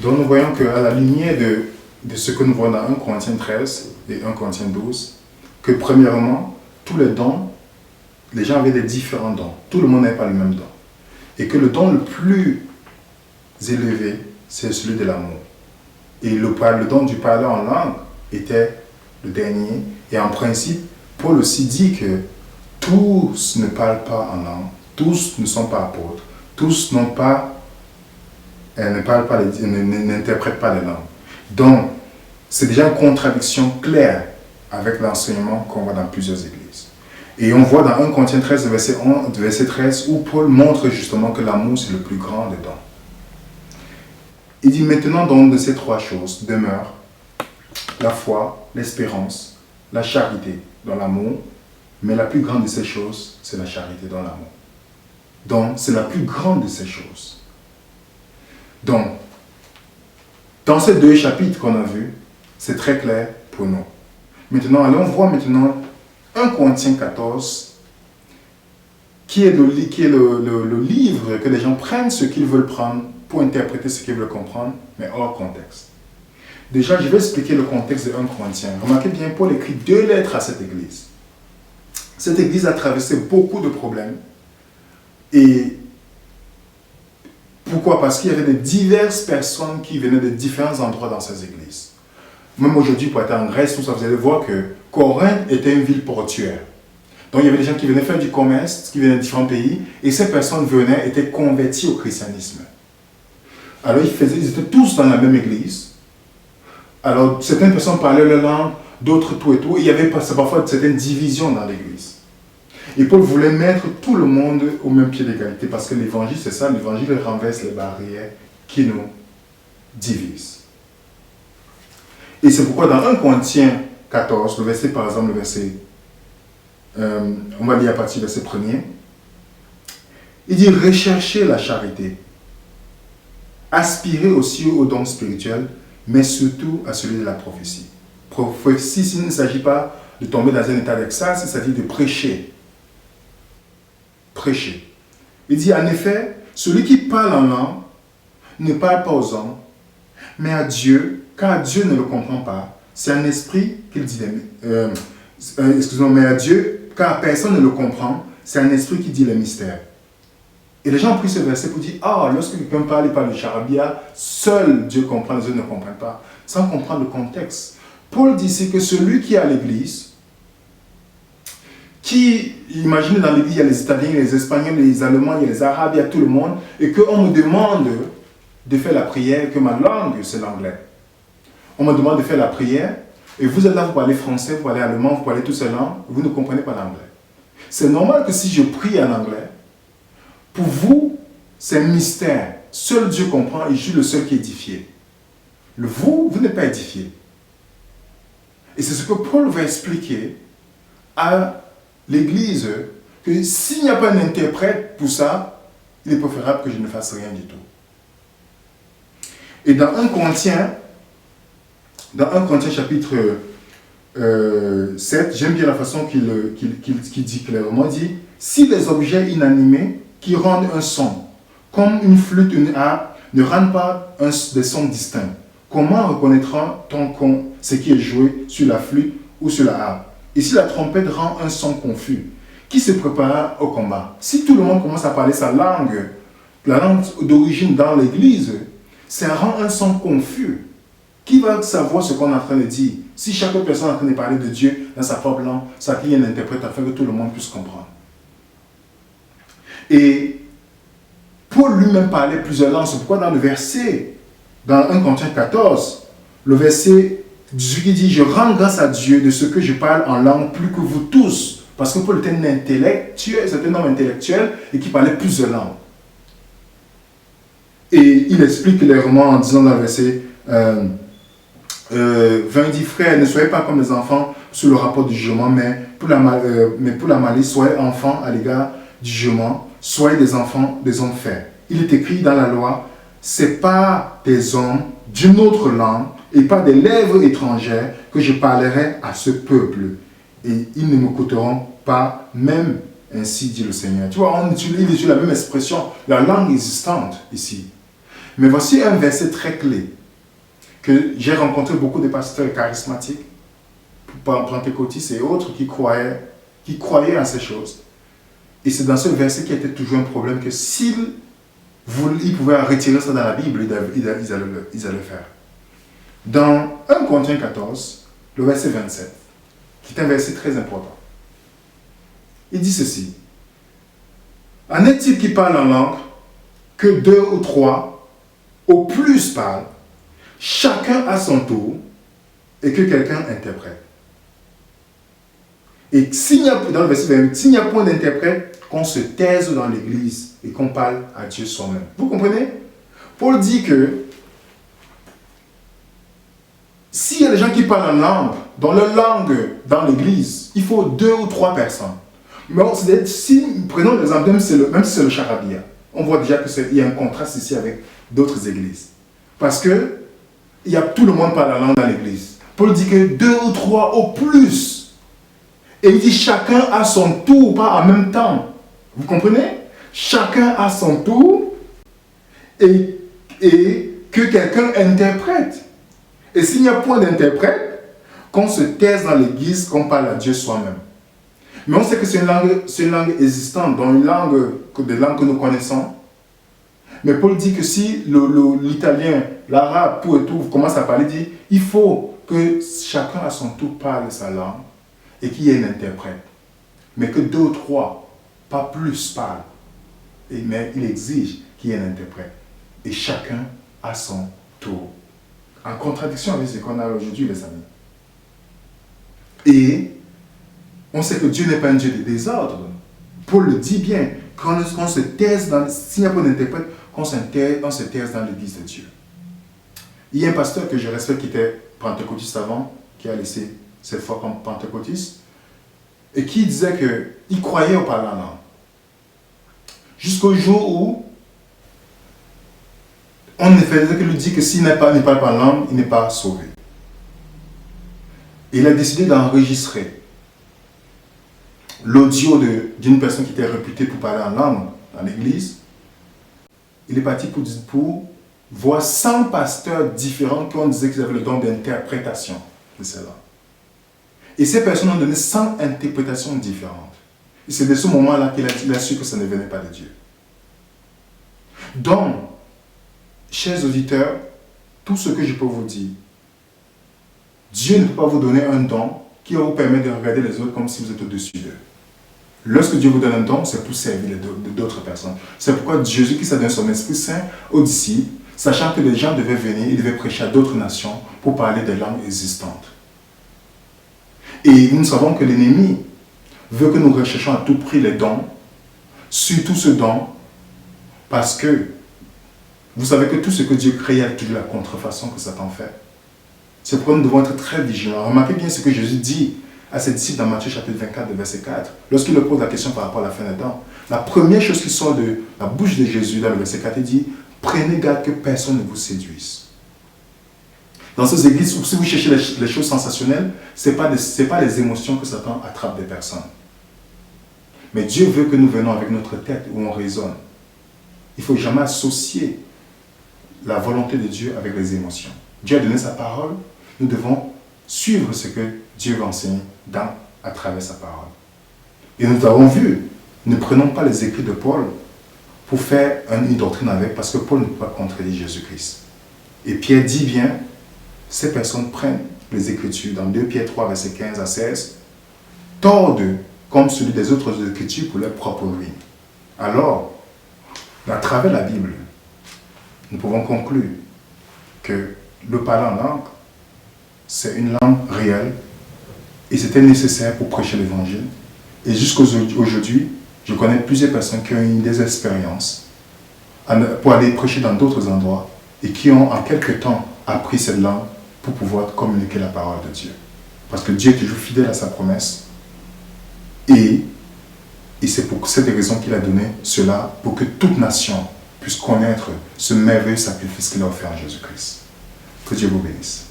Donc nous voyons qu'à la lumière de ce que nous voyons dans 1 Corinthiens 13 et 1 Corinthiens 12, que premièrement, tous les dons, les gens avaient des différents dons. Tout le monde n'avait pas le même don. Et que le don le plus élevé, c'est celui de l'amour. Et le don du parler en langue était le dernier. Et en principe, Paul aussi dit que tous ne parlent pas en langue, tous ne sont pas apôtres, tous n'ont pas, ne parlent pas, n'interprètent pas les langues. Donc, c'est déjà une contradiction claire avec l'enseignement qu'on voit dans plusieurs églises. Et on voit dans 1 Corinthiens 13, verset 13, où Paul montre justement que l'amour, c'est le plus grand des dons. Il dit maintenant donc de ces trois choses demeurent la foi, l'espérance, la charité dans l'amour, mais la plus grande de ces choses, c'est la charité dans l'amour. Donc, c'est la plus grande de ces choses. Donc, dans ces deux chapitres qu'on a vus, c'est très clair pour nous. Maintenant, allons voir maintenant 1 Corinthiens 14, qui est le livre que les gens prennent ce qu'ils veulent prendre pour interpréter ce qu'ils veulent comprendre, mais hors contexte. Déjà, je vais expliquer le contexte de 1 Corinthiens. Remarquez bien, Paul écrit 2 lettres à cette église. Cette église a traversé beaucoup de problèmes. Et pourquoi? Parce qu'il y avait de diverses personnes qui venaient de différents endroits dans ces églises. Même aujourd'hui, pour être en Grèce, tout ça, vous allez voir que Corinthe était une ville portuaire. Donc il y avait des gens qui venaient faire du commerce, qui venaient de différents pays, et ces personnes venaient, étaient converties au christianisme. Alors ils étaient tous dans la même église. Alors certaines personnes parlaient leur langue, d'autres tout et tout. Et il y avait parfois certaines divisions dans l'église. Et Paul voulait mettre tout le monde au même pied d'égalité, parce que l'évangile, c'est ça, l'évangile renverse les barrières qui nous divisent. Et c'est pourquoi dans 1 Corinthiens 14, le verset, par exemple, le verset, on va lire à partir du verset 1er, il dit recherchez la charité, aspirez aussi aux dons spirituels, mais surtout à celui de la prophétie. Prophétie, il ne s'agit pas de tomber dans un état d'extase, il s'agit de prêcher. Prêcher. Il dit en effet, celui qui parle en langue ne parle pas aux hommes, mais à Dieu, car Dieu ne le comprend pas. C'est un esprit qu'il dit. Excusez-moi, mais à Dieu, car personne ne le comprend, c'est un esprit qui dit les mystères. Et les gens ont pris ce verset pour dire, lorsque quelqu'un parle, il parle de charabia, seul Dieu comprend, les autres ne comprennent pas, sans comprendre le contexte. Paul dit ici que celui qui est à l'église, qui, imaginez dans l'église, il y a les Italiens, les Espagnols, les Allemands, il y a les Arabes, il y a tout le monde, et qu'on me demande de faire la prière, que ma langue, c'est l'anglais. On me demande de faire la prière, et vous êtes là, vous parlez français, vous parlez allemand, vous parlez toutes ces langues, vous ne comprenez pas l'anglais. C'est normal que si je prie en anglais, pour vous, c'est un mystère. Seul Dieu comprend et je suis le seul qui est édifié. Vous n'êtes pas édifié. Et c'est ce que Paul va expliquer à l'Église, que s'il n'y a pas un interprète pour ça, il est préférable que je ne fasse rien du tout. Et dans 1 Corinthiens chapitre 7, j'aime bien la façon qu'il dit clairement, il dit, si les objets inanimés qui rendent un son, comme une flûte, une harpe, ne rendent pas des sons distincts, comment reconnaîtra-t-on ce qui est joué sur la flûte ou sur la harpe? Et si la trompette rend un son confus, qui se prépare au combat? Si tout le monde commence à parler sa langue, la langue d'origine dans l'église, ça rend un son confus. Qui va savoir ce qu'on est en train de dire? Si chaque personne est en train de parler de Dieu dans sa propre langue, ça crée un interprète afin que tout le monde puisse comprendre. Et Paul lui-même parlait plusieurs langues. C'est pourquoi dans le verset, dans 1 Corinthiens 14, le verset 18 qui dit « Je rends grâce à Dieu de ce que je parle en langue plus que vous tous. » Parce que Paul était un intellectuel, c'était un homme intellectuel et qui parlait plusieurs langues. Et il explique clairement en disant dans le verset 20, il dit « Frères, ne soyez pas comme les enfants sous le rapport du jugement, mais pour la malice, soyez enfants à l'égard du jugement, soyez des enfants des hommes faits. » Il est écrit dans la loi, c'est pas des hommes d'une autre langue et pas des lèvres étrangères que je parlerai à ce peuple. Et ils ne m'écouteront pas, même ainsi dit le Seigneur. Tu vois, il utilise la même expression, la langue existante ici. Mais voici un verset très clé que j'ai rencontré beaucoup de pasteurs charismatiques, pentecôtistes et autres qui croyaient en ces choses. Et c'est dans ce verset qui était toujours un problème que s'ils pouvaient retirer ça dans la Bible, ils allaient le faire. Dans 1 Corinthiens 14, le verset 27, qui est un verset très important, il dit ceci. En est-il qui parle en langue que 2 ou 3 au plus parlent, chacun à son tour, et que quelqu'un interprète. Et dans le verset 20, s'il n'y a point d'interprète, qu'on se taise dans l'église et qu'on parle à Dieu soi-même. Vous comprenez? Paul dit que s'il y a des gens qui parlent en langue, dans leur langue, dans l'église, il faut 2 ou 3 personnes. Mais si prenons l'exemple, même si c'est le charabia, on voit déjà qu'il y a un contraste ici avec d'autres églises. Parce que tout le monde parle la langue dans l'église. Paul dit que 2 ou 3 au plus. Et il dit chacun à son tour, pas en même temps. Vous comprenez? Chacun à son tour et que quelqu'un interprète. Et s'il n'y a point d'interprète, qu'on se taise dans l'église, qu'on parle à Dieu soi-même. Mais on sait que c'est une langue existante, dans des langues que nous connaissons. Mais Paul dit que si l'italien, l'arabe, tout et tout, commence à parler, il dit il faut que chacun à son tour parle sa langue et qu'il y ait un interprète. Mais que 2 ou 3, pas plus, parlent. Mais il exige qu'il y ait un interprète. Et chacun à son tour. En contradiction avec ce qu'on a aujourd'hui, les amis. Et on sait que Dieu n'est pas un Dieu de désordre. Paul le dit bien. Qu'on se taise s'il n'y a pas d'interprète, qu'on se taise dans l'église de Dieu. Il y a un pasteur que je respecte qui était pentecôtiste avant, qui a laissé ses foi comme pentecôtiste, et qui disait qu'il croyait au parlant en langue. Jusqu'au jour où on ne faisait que lui dire que s'il n'est pas en langue, il n'est pas sauvé. Et il a décidé d'enregistrer l'audio d'une personne qui était réputée pour parler en langue dans l'église. Il est parti pour voir 100 pasteurs différents qui ont dit qu'ils avaient le don d'interprétation de cela. Et ces personnes ont donné 100 interprétations différentes. Et c'est de ce moment-là qu'il a su que ça ne venait pas de Dieu. Donc, chers auditeurs, tout ce que je peux vous dire, Dieu ne peut pas vous donner un don qui va vous permettre de regarder les autres comme si vous êtes au-dessus d'eux. Lorsque Dieu vous donne un don, c'est pour servir d'autres personnes. C'est pourquoi Jésus qui s'est donné son Esprit Saint aux disciples, sachant que les gens devaient venir, ils devaient prêcher à d'autres nations pour parler des langues existantes. Et nous savons que l'ennemi veut que nous recherchions à tout prix les dons, surtout ce don, parce que vous savez que tout ce que Dieu crée, il y a toujours la contrefaçon que Satan fait. C'est pourquoi nous devons être très vigilants. Remarquez bien ce que Jésus dit à ses disciples dans Matthieu chapitre 24, verset 4. Lorsqu'il leur pose la question par rapport à la fin des temps, la première chose qui sort de la bouche de Jésus dans le verset 4, il dit « Prenez garde que personne ne vous séduise ». Dans ces églises, si vous cherchez les choses sensationnelles, ce n'est pas les émotions que Satan attrape des personnes. Mais Dieu veut que nous venons avec notre tête où on raisonne. Il ne faut jamais associer la volonté de Dieu avec les émotions. Dieu a donné sa parole, nous devons suivre ce que Dieu va enseigner à travers sa parole. Et nous avons vu, ne prenons pas les écrits de Paul pour faire une doctrine avec, parce que Paul ne peut pas contredire Jésus-Christ. Et Pierre dit bien, ces personnes prennent les Écritures, dans 2 Pierre 3, verset 15 à 16, tordent comme celui des autres Écritures pour leur propre ruine. Alors, à travers la Bible, nous pouvons conclure que le parler en langue, c'est une langue réelle et c'était nécessaire pour prêcher l'évangile. Et jusqu'aujourd'hui, je connais plusieurs personnes qui ont eu des expériences pour aller prêcher dans d'autres endroits et qui ont en quelque temps appris cette langue pour pouvoir communiquer la parole de Dieu. Parce que Dieu est toujours fidèle à sa promesse et c'est pour cette raison qu'il a donné cela pour que toute nation puisse connaître ce merveilleux sacrifice qu'il a offert à Jésus-Christ. Que Dieu vous bénisse.